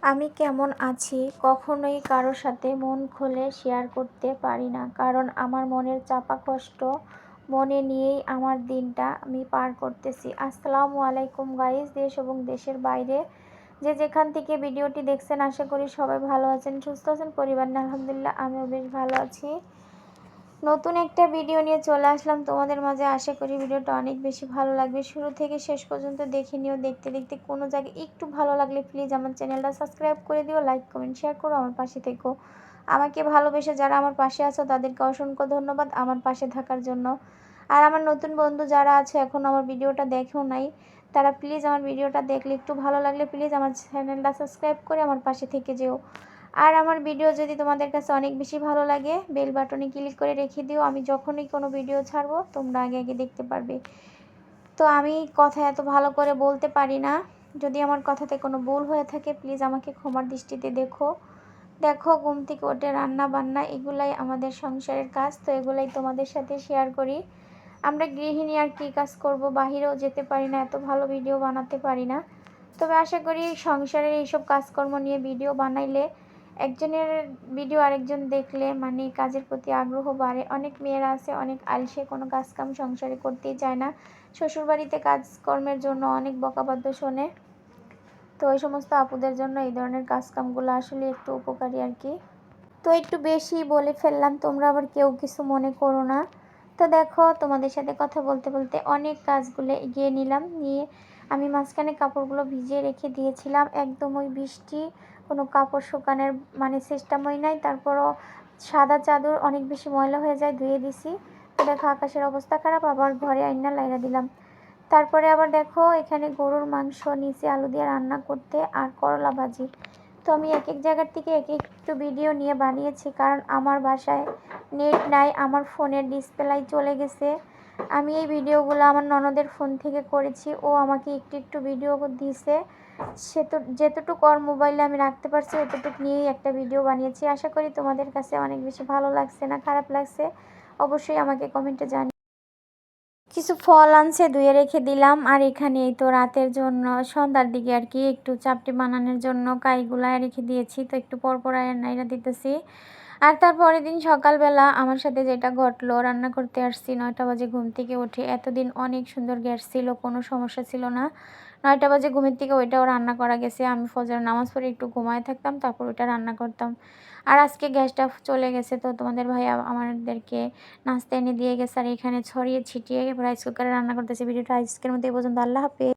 আমি কেমন আছি কখনোই কারো সাথে মন খুলে শেয়ার করতে পারি না, কারণ আমার মনের চাপা কষ্ট মনে নিয়েই আমার দিনটা আমি পার করতেছি। আসসালামু আলাইকুম গাইস, দেশ এবং দেশের বাইরে যে যেখান থেকে ভিডিওটি দেখছেন, আশা করি সবাই ভালো আছেন, সুস্থ আছেন। পরিবার নিয়ে আলহামদুলিল্লাহ আমিও বেশ ভালো আছি। নতুন একটা ভিডিও নিয়ে চলে আসলাম তোমাদের মাঝে। আশা করি ভিডিওটা অনেক বেশি ভালো লাগবে। শুরু থেকে শেষ পর্যন্ত দেখে নিও। দেখতে দেখতে কোনো জায়গায় একটু ভালো লাগলে প্লিজ আমার চ্যানেলটা সাবস্ক্রাইব করে দিও, লাইক কমেন্ট শেয়ার করো, আমার পাশে থেকো। আমাকে ভালোবেসে যারা আমার পাশে আছো তাদেরকে অসংখ্য ধন্যবাদ আমার পাশে থাকার জন্য। আর আমার নতুন বন্ধু যারা আছে এখন আমার ভিডিওটা দেখেও নাই, তারা প্লিজ আমার ভিডিওটা দেখলে একটু ভালো লাগলে প্লিজ আমার চ্যানেলটা সাবস্ক্রাইব করে আমার পাশে থেকে যেও। আর আমার ভিডিও যদি তোমাদের কাছে অনেক বেশি ভালো লাগে, বেল বাটনে ক্লিক করে রেখে দিও। আমি যখনই কোনো ভিডিও ছাড়বো তোমরা আগে আগে দেখতে পারবে। তো আমি কথা এত ভালো করে বলতে পারি না, যদি আমার কথাতে কোনো ভুল হয়ে থাকে প্লিজ আমাকে ক্ষমার দৃষ্টিতে দেখো। ঘুম থেকে উঠে রান্না বান্না এগুলাই আমাদের সংসারের কাজ, তো এগুলাই তোমাদের সাথে শেয়ার করি। আমরা গৃহিণী আর কী কাজ করব, বাহিরেও যেতে পারি না, এত ভালো ভিডিও বানাতে পারি না। তবে আশা করি সংসারের এইসব কাজকর্ম নিয়ে ভিডিও বানাইলে একজনের ভিডিও আরেকজন দেখলে মানে কাজের প্রতি আগ্রহ বাড়ে। অনেক মেয়েরা আছে অনেক আলসে, কোনো কাজকাম সংসারে করতেই চায় না, শ্বশুরবাড়িতে কাজকর্মের জন্য অনেক বকাবাদ্য শোনে। তো ওই সমস্ত আপুদের জন্য এই ধরনের কাজকামগুলো আসলে একটু উপকারী আর কি। তো একটু বেশি বলে ফেললাম, তোমরা আবার কেউ কিছু মনে করো না। তো তোমাদের সাথে কথা বলতে বলতে অনেক কাজগুলো এগিয়ে নিলাম, নিয়ে আমি মাঝখানে কাপড়গুলো ভিজিয়ে রেখে দিয়েছিলাম। একদম ওই বৃষ্টি, কোনো কাপড় শুকানোর মানে সিস্টেমই নাই। তারপরও সাদা চাদর অনেক বেশি ময়লা হয়ে যায়, ধুয়ে দিছি। তো আকাশের অবস্থা খারাপ, আবার ঘরে আইনা লাইরা দিলাম। তারপরে আবার এখানে গরুর মাংস নিচে আলু দিয়ে রান্না করতে, আর করলা ভাজি। তো আমি এক এক জায়গার থেকে এক একটু ভিডিও নিয়ে বানিয়েছি, কারণ আমার বাসায় নেট নাই, আমার ফোনের ডিসপ্লে চলে গেছে। আমি এই ভিডিওগুলো আমার ননদের ফোন থেকে করেছি, ও আমাকে একটু একটু ভিডিও দিয়েছে। যেতটুকু ওর মোবাইলে আমি রাখতে পারছি অতটুকু নিয়েই একটা ভিডিও বানিয়েছি। আশা করি তোমাদের কাছে অনেক বেশি ভালো লাগছে না খারাপ লাগছে অবশ্যই আমাকে কমেন্টে জানিও। কিছু ফল আনছে, ধুয়ে রেখে দিলাম। আর এখানে এই তো রাতের জন্য সন্ধ্যার দিকে আর কি একটু চাপটি বানানোর জন্য কাইগুলা রেখে দিয়েছি, তো একটু পরপর নাইরা দিতেছি। আর তারপরের দিন সকালবেলা আমার সাথে যেটা ঘটলো, রান্না করতে আসছি 9টা বাজে ঘুম থেকে উঠে। এতদিন অনেক সুন্দর গ্যাস ছিল, কোনো সমস্যা ছিল না। 9টা বাজে ঘুমের থেকে ওইটাও রান্না করা গেছে। আমি ফজরের নামাজ পড়ে একটু ঘুমায় থাকতাম, তারপর ওইটা রান্না করতাম। আর আজকে গ্যাসটা চলে গেছে, তো তোমাদের ভাই আমাদেরকে নাস্তা এনে দিয়ে গেছে। আর এখানে ছড়িয়ে ছিটিয়ে রাইস কুকারে রান্না করতেছি। ভিডিওটা আজকের মধ্যে এই পর্যন্ত। আল্লাহ হাফেজ।